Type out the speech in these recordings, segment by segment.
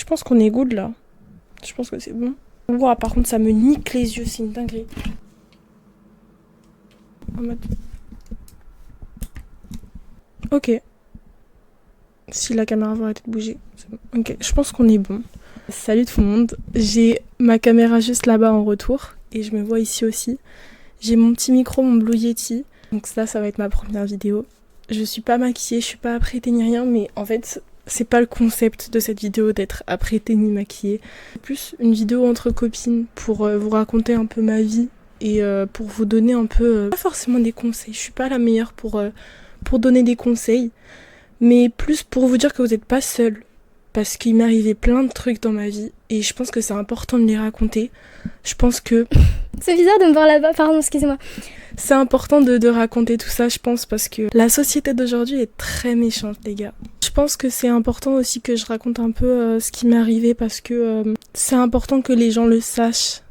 Je pense qu'on est good là. Je pense que c'est bon. Ouah, par contre, ça me nique les yeux, c'est une dinguerie. En mode... Ok. Si la caméra va arrêter de bouger, c'est bon. Ok, je pense qu'on est bon. Salut tout le monde. J'ai ma caméra juste là-bas en retour. Et je me vois ici aussi. J'ai mon petit micro, mon Blue Yeti. Donc ça va être ma première vidéo. Je suis pas maquillée, je suis pas apprêtée ni rien. Mais en fait, c'est pas le concept de cette vidéo d'être apprêtée ni maquillée. C'est plus une vidéo entre copines pour vous raconter un peu ma vie. Et pour vous donner un peu... pas forcément des conseils. Je suis pas la meilleure pour donner des conseils. Mais plus pour vous dire que vous n'êtes pas seul. Parce qu'il m'est arrivé plein de trucs dans ma vie. Et je pense que c'est important de les raconter. Je pense que... C'est bizarre de me voir là-bas, pardon, excusez-moi. C'est important de raconter tout ça, je pense, parce que la société d'aujourd'hui est très méchante, les gars. Je pense que c'est important aussi que je raconte un peu ce qui m'est arrivé, parce que c'est important que les gens le sachent.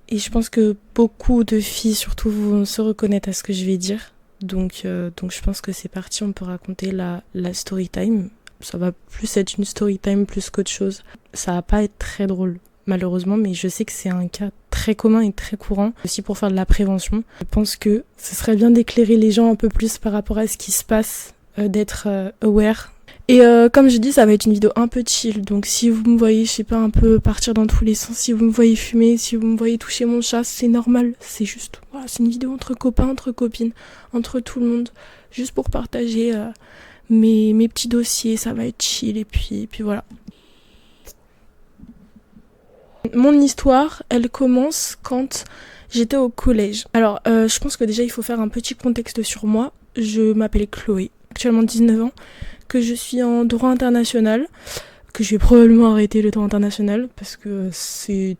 Et je pense que beaucoup de filles, surtout, vont se reconnaître à ce que je vais dire. Donc je pense que c'est parti, on peut raconter la story time. Ça va plus être une story time plus qu'autre chose. Ça va pas être très drôle, malheureusement, mais je sais que c'est un cas très commun et très courant, aussi pour faire de la prévention. Je pense que ce serait bien d'éclairer les gens un peu plus par rapport à ce qui se passe, d'être aware. Et comme je dis, ça va être une vidéo un peu chill, donc si vous me voyez, je sais pas, un peu partir dans tous les sens, si vous me voyez fumer, si vous me voyez toucher mon chat, c'est normal, c'est juste, voilà, c'est une vidéo entre copains, entre copines, entre tout le monde, juste pour partager mes petits dossiers, ça va être chill, et puis voilà. Mon histoire, elle commence quand j'étais au collège. Alors, je pense que déjà, il faut faire un petit contexte sur moi. Je m'appelle Chloé, actuellement 19 ans, que je suis en droit international, que je vais probablement arrêter le droit international, parce que c'est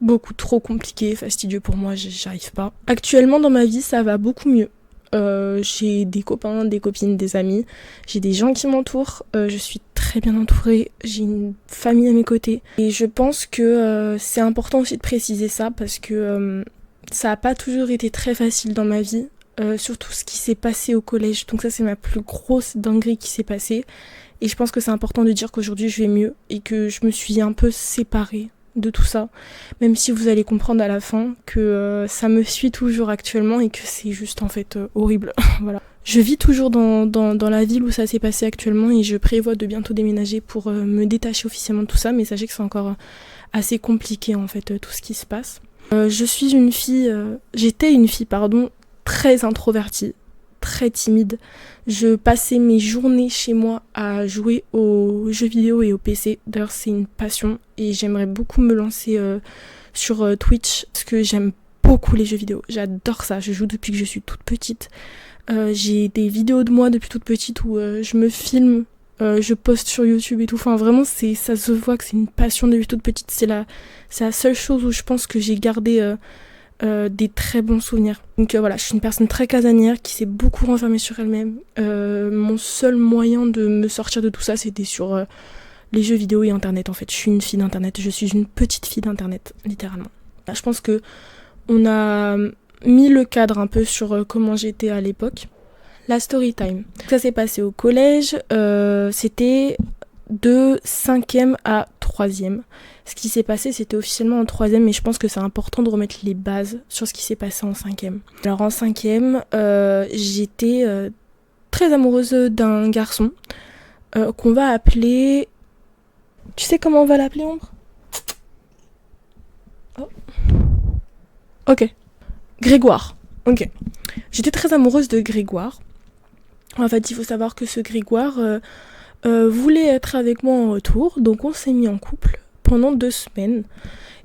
beaucoup trop compliqué, fastidieux pour moi, j'arrive pas. Actuellement, dans ma vie, ça va beaucoup mieux. J'ai des copains, des copines, des amis, j'ai des gens qui m'entourent, je suis très bien entourée, j'ai une famille à mes côtés et je pense que c'est important aussi de préciser ça parce que ça a pas toujours été très facile dans ma vie, surtout ce qui s'est passé au collège, donc ça c'est ma plus grosse dinguerie qui s'est passée et je pense que c'est important de dire qu'aujourd'hui je vais mieux et que je me suis un peu séparée de tout ça, même si vous allez comprendre à la fin que ça me suit toujours actuellement et que c'est juste en fait horrible. Voilà. Je vis toujours dans la ville où ça s'est passé actuellement et je prévois de bientôt déménager pour me détacher officiellement de tout ça, mais sachez que c'est encore assez compliqué en fait tout ce qui se passe. J'étais une fille très introvertie, très timide. Je passais mes journées chez moi à jouer aux jeux vidéo et au PC. D'ailleurs, c'est une passion et j'aimerais beaucoup me lancer sur Twitch parce que j'aime beaucoup les jeux vidéo. J'adore ça. Je joue depuis que je suis toute petite. J'ai des vidéos de moi depuis toute petite où je me filme, je poste sur YouTube et tout. Enfin, vraiment, ça se voit que c'est une passion depuis toute petite. C'est la seule chose où je pense que j'ai gardé des très bons souvenirs. Donc voilà, je suis une personne très casanière qui s'est beaucoup renfermée sur elle-même. Mon seul moyen de me sortir de tout ça, c'était sur les jeux vidéo et internet en fait. Je suis une fille d'internet, je suis une petite fille d'internet, littéralement. Là, je pense que on a mis le cadre un peu sur comment j'étais à l'époque. La story time. Ça s'est passé au collège, c'était de 5e à 3e. Ce qui s'est passé, c'était officiellement en 3e, mais je pense que c'est important de remettre les bases sur ce qui s'est passé en 5e. Alors en 5e, j'étais très amoureuse d'un garçon qu'on va appeler... Tu sais comment on va l'appeler, Ombre ? Oh. Ok. Grégoire. Ok. J'étais très amoureuse de Grégoire. En fait, il faut savoir que ce Grégoire voulait être avec moi en retour, donc on s'est mis en couple pendant 2 semaines.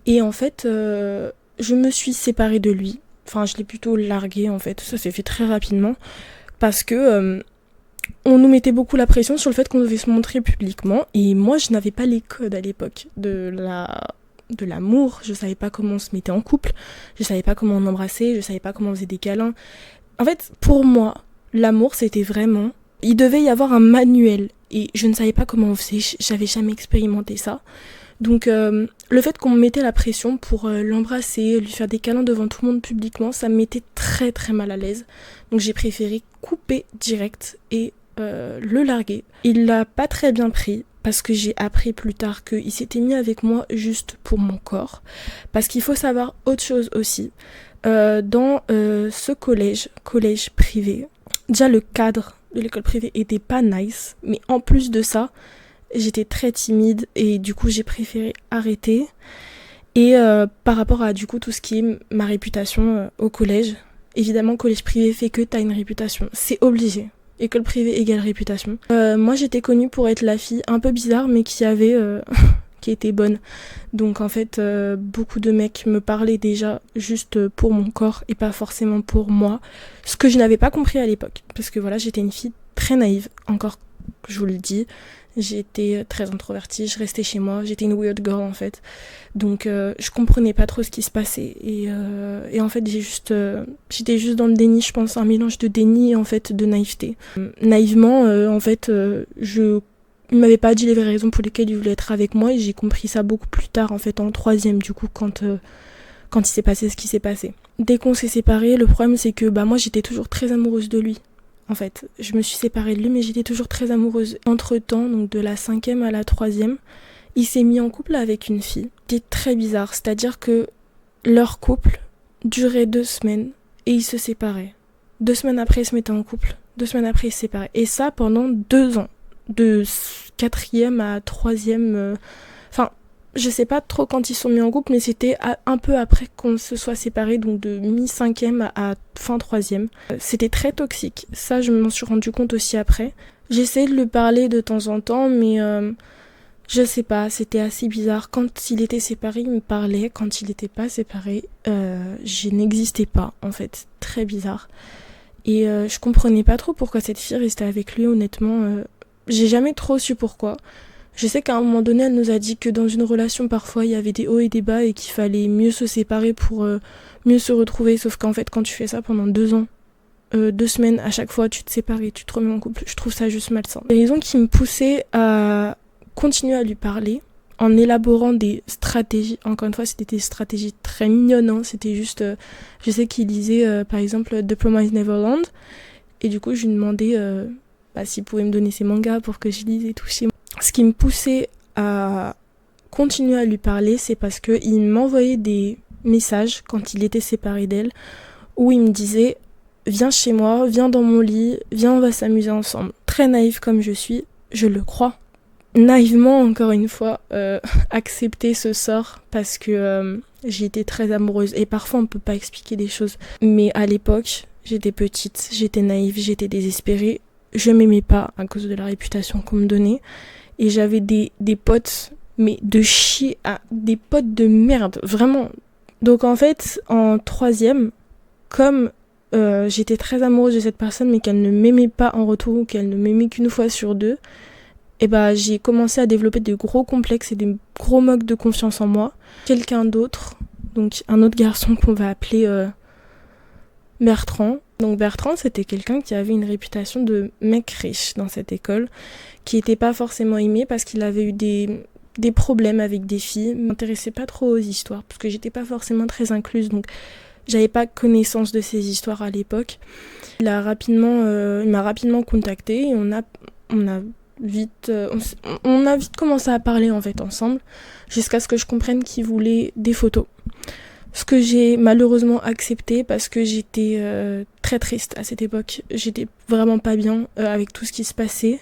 Et en fait, je me suis séparée de lui. Enfin, je l'ai plutôt largué, en fait. Ça s'est fait très rapidement. Parce que on nous mettait beaucoup la pression sur le fait qu'on devait se montrer publiquement. Et moi, je n'avais pas les codes à l'époque de l'amour. Je savais pas comment on se mettait en couple. Je savais pas comment on embrassait. Je savais pas comment on faisait des câlins. En fait, pour moi, l'amour, c'était vraiment... Il devait y avoir un manuel. Et je ne savais pas comment on faisait. J'avais jamais expérimenté ça. Donc le fait qu'on me mettait la pression pour l'embrasser, lui faire des câlins devant tout le monde publiquement, ça me mettait très très mal à l'aise. Donc j'ai préféré couper direct et le larguer. Il l'a pas très bien pris. parce que j'ai appris plus tard qu'il s'était mis avec moi juste pour mon corps. Parce qu'il faut savoir autre chose aussi. Dans ce collège privé, déjà le cadre de l'école privée était pas nice, mais en plus de ça, j'étais très timide et du coup j'ai préféré arrêter. Et par rapport à du coup tout ce qui est ma réputation au collège, évidemment collège privé fait que t'as une réputation, c'est obligé. École privée égale réputation. Moi j'étais connue pour être la fille un peu bizarre mais qui avait qui était bonne. Donc en fait beaucoup de mecs me parlaient déjà juste pour mon corps et pas forcément pour moi. Ce que je n'avais pas compris à l'époque. Parce que voilà, j'étais une fille très naïve, encore je vous le dis. J'étais très introvertie, je restais chez moi, j'étais une weird girl en fait. Donc je comprenais pas trop ce qui se passait. Et en fait j'étais juste dans le déni, je pense, un mélange de déni et en fait de naïveté. Naïvement, en fait, il m'avait pas dit les vraies raisons pour lesquelles il voulait être avec moi et j'ai compris ça beaucoup plus tard en fait en 3e du coup quand il s'est passé ce qui s'est passé. Dès qu'on s'est séparés, le problème c'est que moi j'étais toujours très amoureuse de lui. En fait, je me suis séparée de lui, mais j'étais toujours très amoureuse. Entre-temps, donc de la 5e à la 3e, il s'est mis en couple avec une fille. C'était très bizarre, c'est-à-dire que leur couple durait 2 semaines et ils se séparaient. 2 semaines après, ils se mettaient en couple. 2 semaines après, ils se séparaient. Et ça pendant 2 ans. De 4e à 3e... je sais pas trop quand ils sont mis en couple, mais c'était un peu après qu'on se soit séparés, donc de mi-5e à fin 3e. C'était très toxique, ça je m'en suis rendu compte aussi après. J'essayais de lui parler de temps en temps, mais je sais pas, c'était assez bizarre. Quand il était séparé, il me parlait, quand il était pas séparé, je n'existais pas en fait, très bizarre. Et je comprenais pas trop pourquoi cette fille restait avec lui, honnêtement. J'ai jamais trop su pourquoi. Je sais qu'à un moment donné, elle nous a dit que dans une relation, parfois, il y avait des hauts et des bas et qu'il fallait mieux se séparer pour mieux se retrouver. Sauf qu'en fait, quand tu fais ça pendant 2 ans, 2 semaines, à chaque fois, tu te sépares et tu te remets en couple, je trouve ça juste malsain. Les raisons qui me poussaient à continuer à lui parler, en élaborant des stratégies, encore une fois, c'était des stratégies très mignonnes, hein. C'était juste, je sais qu'il lisait, par exemple, The Promised Neverland, et du coup, je lui demandais s'il pouvait me donner ses mangas pour que je lise et tout chez moi. Ce qui me poussait à continuer à lui parler, c'est parce qu'il m'envoyait des messages quand il était séparé d'elle, où il me disait « Viens chez moi, viens dans mon lit, viens on va s'amuser ensemble ». Très naïve comme je suis, je le crois. Naïvement, encore une fois, accepter ce sort parce que j'ai été très amoureuse. Et parfois on peut pas expliquer des choses. Mais à l'époque, j'étais petite, j'étais naïve, j'étais désespérée. Je m'aimais pas à cause de la réputation qu'on me donnait. Et j'avais des potes, mais de chier, des potes de merde, vraiment. Donc en fait, en 3e, comme j'étais très amoureuse de cette personne, mais qu'elle ne m'aimait pas en retour, ou qu'elle ne m'aimait qu'une fois sur 2, j'ai commencé à développer de gros complexes et des gros manques de confiance en moi. Quelqu'un d'autre, donc un autre garçon qu'on va appeler Bertrand. Donc Bertrand, c'était quelqu'un qui avait une réputation de mec riche dans cette école, qui était pas forcément aimé parce qu'il avait eu des problèmes avec des filles. Je m'intéressais pas trop aux histoires parce que j'étais pas forcément très incluse, donc j'avais pas connaissance de ces histoires à l'époque. Il m'a rapidement contacté et on a vite commencé à parler en fait ensemble, jusqu'à ce que je comprenne qu'il voulait des photos. Ce que j'ai malheureusement accepté parce que j'étais très triste à cette époque. J'étais vraiment pas bien avec tout ce qui se passait.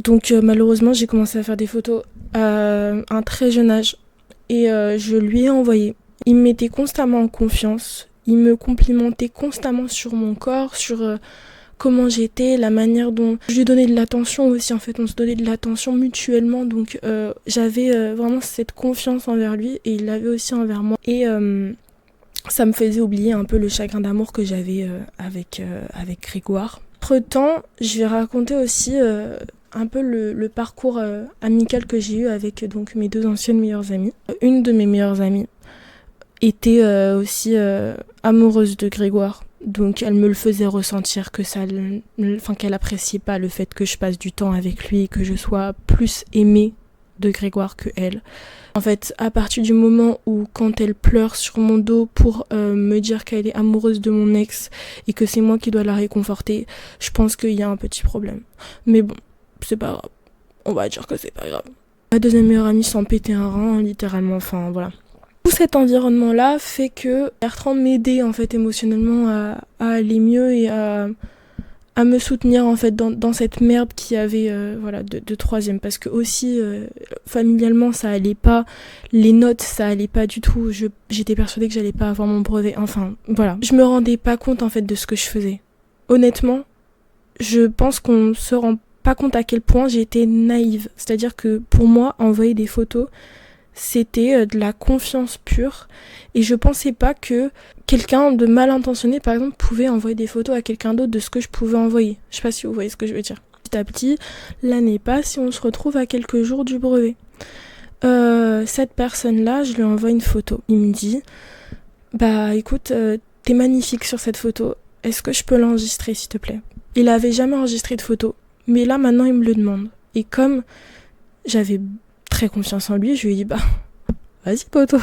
Donc malheureusement, j'ai commencé à faire des photos à un très jeune âge. Et je lui ai envoyé. Il me mettait constamment en confiance. Il me complimentait constamment sur mon corps, sur comment j'étais, la manière dont je lui donnais de l'attention aussi. En fait, on se donnait de l'attention mutuellement. Donc j'avais vraiment cette confiance envers lui et il l'avait aussi envers moi. Et ça me faisait oublier un peu le chagrin d'amour que j'avais avec Grégoire. Entre-temps, je vais raconter aussi un peu le parcours amical que j'ai eu avec donc mes 2 anciennes meilleures amies. Une de mes meilleures amies était aussi amoureuse de Grégoire. Donc elle me le faisait ressentir qu'elle appréciait pas le fait que je passe du temps avec lui et que je sois plus aimée de Grégoire que elle. En fait, à partir du moment où quand elle pleure sur mon dos pour me dire qu'elle est amoureuse de mon ex et que c'est moi qui dois la réconforter, je pense qu'il y a un petit problème. Mais bon, c'est pas grave. On va dire que c'est pas grave. Ma deuxième meilleure amie s'en pétait un rein, littéralement, enfin voilà. Tout cet environnement-là fait que Bertrand m'aidait en fait émotionnellement à aller mieux et à me soutenir en fait dans cette merde qu'il y avait de troisième, parce que aussi familialement ça allait pas, les notes ça allait pas du tout, j'étais persuadée que j'allais pas avoir mon brevet, enfin voilà. Je me rendais pas compte en fait de ce que je faisais. Honnêtement, je pense qu'on se rend pas compte à quel point j'ai été naïve, c'est-à-dire que pour moi envoyer des photos c'était de la confiance pure et je pensais pas que quelqu'un de mal intentionné par exemple pouvait envoyer des photos à quelqu'un d'autre de ce que je pouvais envoyer. Je sais pas si vous voyez ce que je veux dire. Petit à petit, l'année passe et on se retrouve à quelques jours du brevet. Cette personne-là, je lui envoie une photo. Il me dit bah écoute, t'es magnifique sur cette photo, est-ce que je peux l'enregistrer s'il te plaît? Il avait jamais enregistré de photo, mais là maintenant il me le demande. Et comme j'avais très confiance en lui, je lui ai dit bah vas-y poto,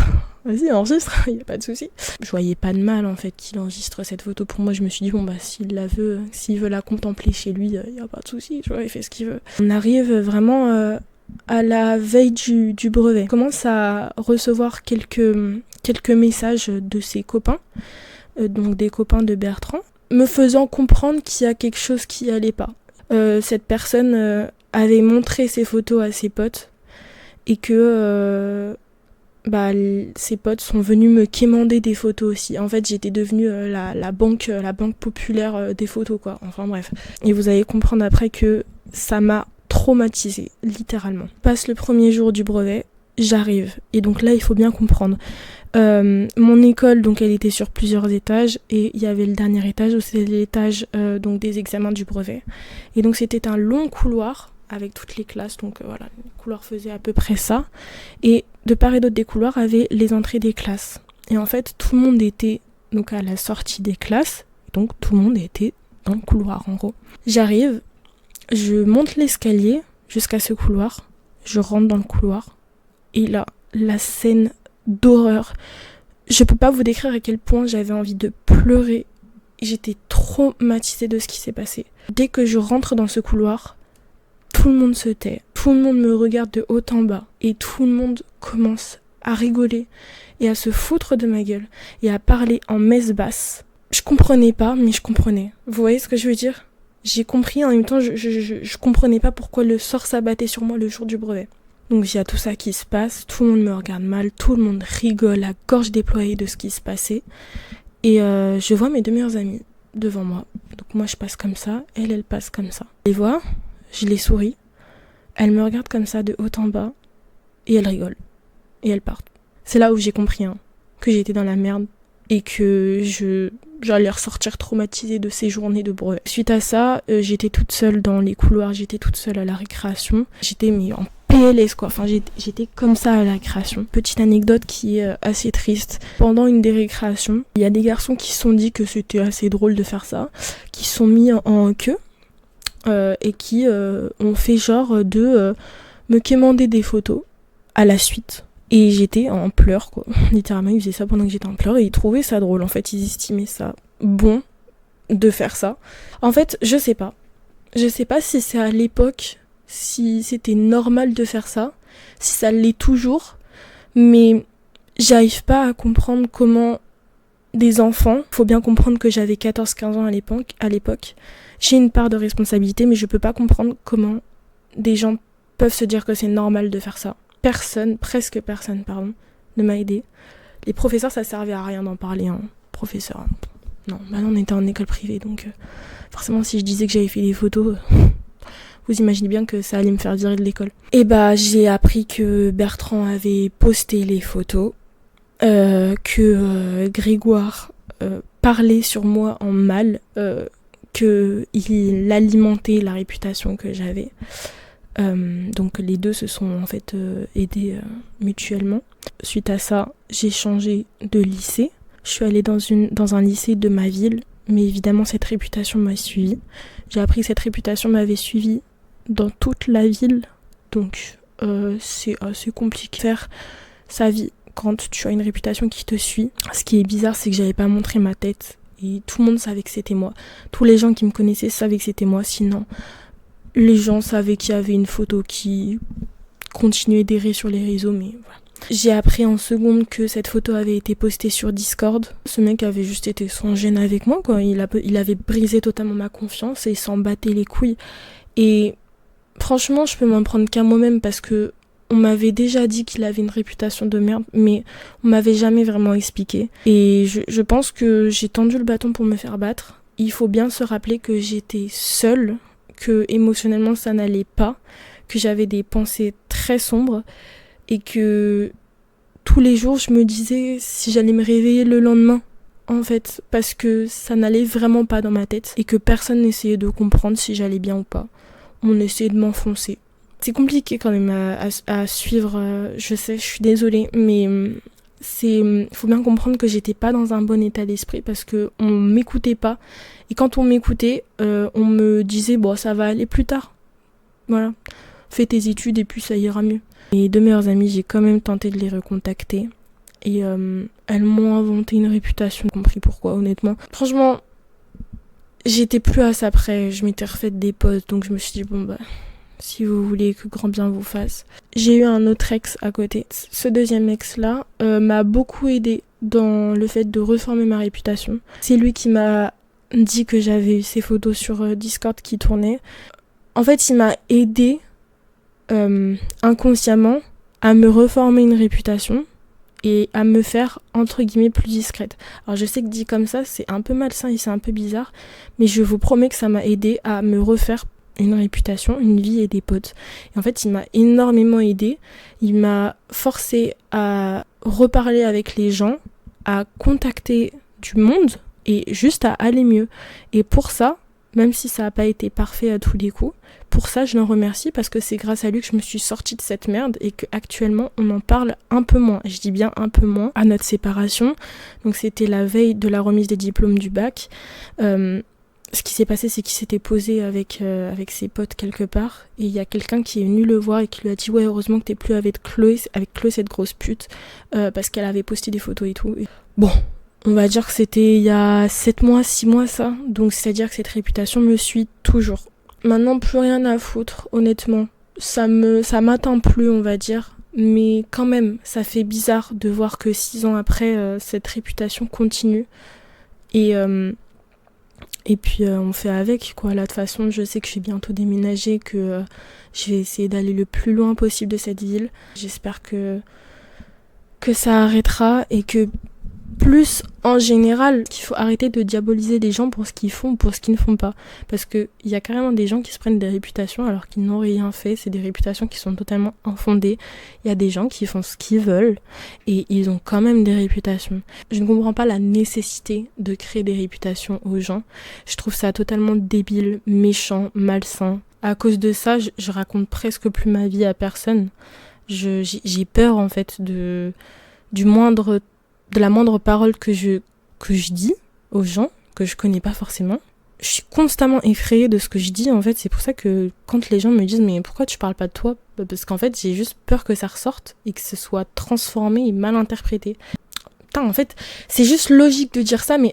vas-y enregistre, y a pas de souci. Je voyais pas de mal en fait qu'il enregistre cette photo. Pour moi je me suis dit bon bah s'il veut la contempler chez lui, y a pas de souci, tu vois, il fait ce qu'il veut. On arrive vraiment à la veille du brevet. On commence à recevoir quelques messages de ses copains, donc des copains de Bertrand, me faisant comprendre qu'il y a quelque chose qui allait pas. Cette personne avait montré ses photos à ses potes et que ses potes sont venus me quémander des photos aussi. En fait, j'étais devenue la banque populaire des photos, quoi. Enfin bref. Et vous allez comprendre après que ça m'a traumatisée, littéralement. Passe le premier jour du brevet, j'arrive. Et donc là, il faut bien comprendre. Mon école, donc elle était sur plusieurs étages et il y avait le dernier étage où c'était l'étage donc des examens du brevet. Et donc c'était un long couloir avec toutes les classes, donc voilà, le couloir faisait à peu près ça. Et de part et d'autre des couloirs avaient les entrées des classes. Et en fait, tout le monde était donc à la sortie des classes, donc tout le monde était dans le couloir en gros. J'arrive, je monte l'escalier jusqu'à ce couloir, je rentre dans le couloir, et là, la scène d'horreur. Je peux pas vous décrire à quel point j'avais envie de pleurer. J'étais traumatisée de ce qui s'est passé. Dès que je rentre dans ce couloir, tout le monde se tait, tout le monde me regarde de haut en bas et tout le monde commence à rigoler et à se foutre de ma gueule et à parler en messe basse. Je comprenais pas, mais je comprenais. Vous voyez ce que je veux dire? J'ai compris, en même temps je comprenais pas pourquoi le sort s'abattait sur moi le jour du brevet. Donc il y a tout ça qui se passe, tout le monde me regarde mal, tout le monde rigole à gorge déployée de ce qui se passait. Et je vois mes deux meilleures amies devant moi. Donc moi je passe comme ça, elle passe comme ça. Je les vois, je les souris, elles me regardent comme ça de haut en bas, et elles rigolent. Et elles partent. C'est là où j'ai compris que j'étais dans la merde et que j'allais ressortir traumatisée de ces journées de brevet. Suite à ça, j'étais toute seule dans les couloirs, j'étais toute seule à la récréation. J'étais en PLS quoi, enfin j'étais comme ça à la récréation. Petite anecdote qui est assez triste. Pendant une des récréations, il y a des garçons qui se sont dit que c'était assez drôle de faire ça, qui se sont mis en queue et qui ont fait genre de me quémander des photos à la suite. Et j'étais en pleurs quoi, littéralement ils faisaient ça pendant que j'étais en pleurs et ils trouvaient ça drôle, en fait ils estimaient ça bon de faire ça. En fait je sais pas si c'est à l'époque, si c'était normal de faire ça, si ça l'est toujours, mais j'arrive pas à comprendre comment des enfants, faut bien comprendre que j'avais 14-15 ans à l'époque, j'ai une part de responsabilité, mais je peux pas comprendre comment des gens peuvent se dire que c'est normal de faire ça. Presque personne, ne m'a aidé. Les professeurs, ça servait à rien d'en parler, professeurs. Non, on était en école privée, donc forcément si je disais que j'avais fait des photos, vous imaginez bien que ça allait me faire virer de l'école. Et j'ai appris que Bertrand avait posté les photos, que Grégoire parlait sur moi en mal, qu'il alimentait la réputation que j'avais. Donc les deux se sont en fait aidés mutuellement. Suite à ça, j'ai changé de lycée. Je suis allée dans un lycée de ma ville, mais évidemment cette réputation m'a suivie. J'ai appris que cette réputation m'avait suivie dans toute la ville, donc c'est assez compliqué de faire sa vie quand tu as une réputation qui te suit. Ce qui est bizarre, c'est que j'avais pas montré ma tête et tout le monde savait que c'était moi. Tous les gens qui me connaissaient savaient que c'était moi, sinon les gens savaient qu'il y avait une photo continuer d'errer sur les réseaux, mais voilà. J'ai appris en seconde que cette photo avait été postée sur Discord. Ce mec avait juste été sans gêne avec moi, quoi. Il avait brisé totalement ma confiance et il s'en battait les couilles. Et franchement, je peux m'en prendre qu'à moi-même parce que on m'avait déjà dit qu'il avait une réputation de merde, mais on m'avait jamais vraiment expliqué. Et je pense que j'ai tendu le bâton pour me faire battre. Il faut bien se rappeler que j'étais seule, que émotionnellement ça n'allait pas, que j'avais des pensées très sombres et que tous les jours je me disais si j'allais me réveiller le lendemain, en fait, parce que ça n'allait vraiment pas dans ma tête et que personne n'essayait de comprendre si j'allais bien ou pas. On essayait de m'enfoncer. C'est compliqué quand même à suivre, je sais, je suis désolée, mais faut bien comprendre que j'étais pas dans un bon état d'esprit parce que on m'écoutait pas. Et quand on m'écoutait, on me disait bon, ça va aller plus tard. Voilà, fais tes études et puis ça ira mieux. Mes deux meilleures amies, j'ai quand même tenté de les recontacter et elles m'ont inventé une réputation, j'ai compris pourquoi honnêtement. Franchement, j'étais plus à ça près, je m'étais refaite des potes donc je me suis dit bon bah si vous voulez que grand bien vous fasse. J'ai eu un autre ex à côté. Ce deuxième ex-là m'a beaucoup aidé dans le fait de reformer ma réputation. C'est lui qui m'a dit que j'avais eu ces photos sur Discord qui tournaient. En fait, il m'a aidé inconsciemment à me reformer une réputation et à me faire entre guillemets plus discrète. Alors je sais que dit comme ça, c'est un peu malsain et c'est un peu bizarre, mais je vous promets que ça m'a aidé à me refaire une réputation, une vie et des potes. Et en fait, il m'a énormément aidé. Il m'a forcé à reparler avec les gens, à contacter du monde et juste à aller mieux. Et pour ça, même si ça n'a pas été parfait à tous les coups, pour ça, je l'en remercie parce que c'est grâce à lui que je me suis sortie de cette merde et qu'actuellement, on en parle un peu moins. Je dis bien un peu moins à notre séparation. Donc, c'était la veille de la remise des diplômes du bac. Ce qui s'est passé, c'est qu'il s'était posé avec ses potes quelque part et il y a quelqu'un qui est venu le voir et qui lui a dit « Ouais, heureusement que t'es plus avec Chloé cette grosse pute, parce qu'elle avait posté des photos et tout. » Bon, on va dire que c'était il y a 7 mois, 6 mois ça, donc c'est-à-dire que cette réputation me suit toujours. Maintenant, plus rien à foutre, honnêtement. Ça m'atteint plus, on va dire, mais quand même, ça fait bizarre de voir que 6 ans après, cette réputation continue. Et puis on fait avec, quoi. Là, de toute façon, je sais que je vais bientôt déménager, que je vais essayer d'aller le plus loin possible de cette ville. J'espère que ça arrêtera et que plus en général, qu'il faut arrêter de diaboliser les gens pour ce qu'ils font ou pour ce qu'ils ne font pas. Parce qu'il y a carrément des gens qui se prennent des réputations alors qu'ils n'ont rien fait. C'est des réputations qui sont totalement infondées. Il y a des gens qui font ce qu'ils veulent et ils ont quand même des réputations. Je ne comprends pas la nécessité de créer des réputations aux gens. Je trouve ça totalement débile, méchant, malsain. À cause de ça, je raconte presque plus ma vie à personne. J'ai peur en fait de la moindre parole que je dis aux gens, que je connais pas forcément. Je suis constamment effrayée de ce que je dis, en fait. C'est pour ça que quand les gens me disent « Mais pourquoi tu parles pas de toi ?» Parce qu'en fait, j'ai juste peur que ça ressorte et que ce soit transformé et mal interprété. Putain, en fait, c'est juste logique de dire ça, mais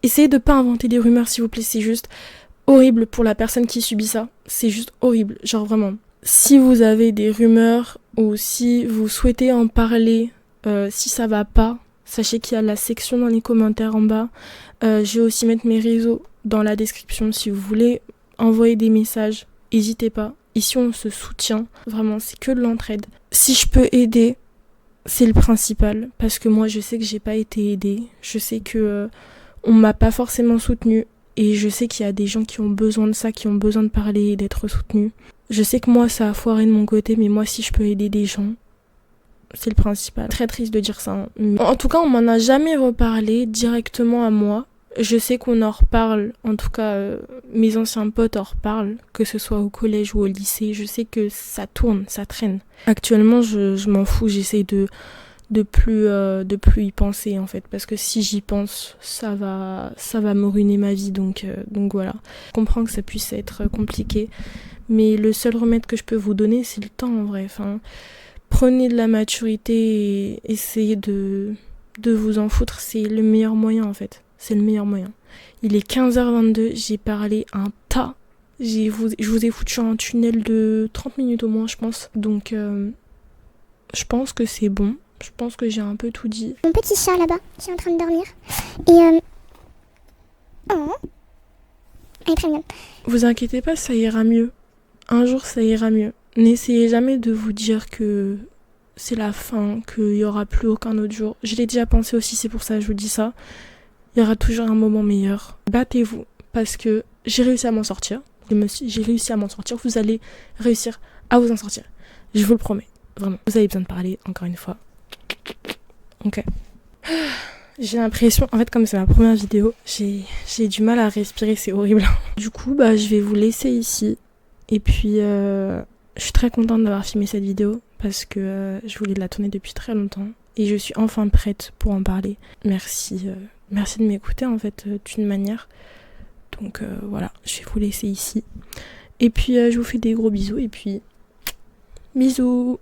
essayez de pas inventer des rumeurs, s'il vous plaît. C'est juste horrible pour la personne qui subit ça. C'est juste horrible, genre vraiment. Si vous avez des rumeurs ou si vous souhaitez en parler, si ça va pas, sachez qu'il y a la section dans les commentaires en bas. Je vais aussi mettre mes réseaux dans la description si vous voulez envoyer des messages. N'hésitez pas. Ici, on se soutient. Vraiment, c'est que de l'entraide. Si je peux aider, c'est le principal. Parce que moi, je sais que j'ai pas été aidée. Je sais que on m'a pas forcément soutenue. Et je sais qu'il y a des gens qui ont besoin de ça, qui ont besoin de parler et d'être soutenus. Je sais que moi, ça a foiré de mon côté, mais moi, si je peux aider des gens, c'est le principal. Très triste de dire ça. Hein. En tout cas, on m'en a jamais reparlé directement à moi. Je sais qu'on en reparle, en tout cas, mes anciens potes en reparlent, que ce soit au collège ou au lycée. Je sais que ça tourne, ça traîne. Actuellement, je m'en fous, j'essaie de plus y penser, en fait. Parce que si j'y pense, ça va me ruiner ma vie, donc voilà. Je comprends que ça puisse être compliqué, mais le seul remède que je peux vous donner, c'est le temps, en vrai. Enfin, prenez de la maturité et essayez de vous en foutre, c'est le meilleur moyen, en fait. C'est le meilleur moyen. Il est 15h22, j'ai parlé un tas. Je vous ai foutu un tunnel de 30 minutes au moins, je pense. Donc Je pense que c'est bon. Je pense que j'ai un peu tout dit. Mon petit chat là-bas, qui est en train de dormir. Et oh, elle est très mignonne. Vous inquiétez pas, ça ira mieux. Un jour, ça ira mieux. N'essayez jamais de vous dire que c'est la fin, qu'il y aura plus aucun autre jour. Je l'ai déjà pensé aussi, c'est pour ça que je vous dis ça. Il y aura toujours un moment meilleur. Battez-vous, parce que j'ai réussi à m'en sortir. J'ai réussi à m'en sortir. Vous allez réussir à vous en sortir. Je vous le promets. Vraiment. Vous avez besoin de parler, encore une fois. Ok. J'ai l'impression, en fait, comme c'est ma première vidéo, j'ai du mal à respirer, c'est horrible. Du coup, je vais vous laisser ici. Et puis, je suis très contente d'avoir filmé cette vidéo parce que je voulais la tourner depuis très longtemps. Et je suis enfin prête pour en parler. Merci de m'écouter, en fait, d'une manière. Donc, voilà, je vais vous laisser ici. Et puis, je vous fais des gros bisous. Et puis, bisous!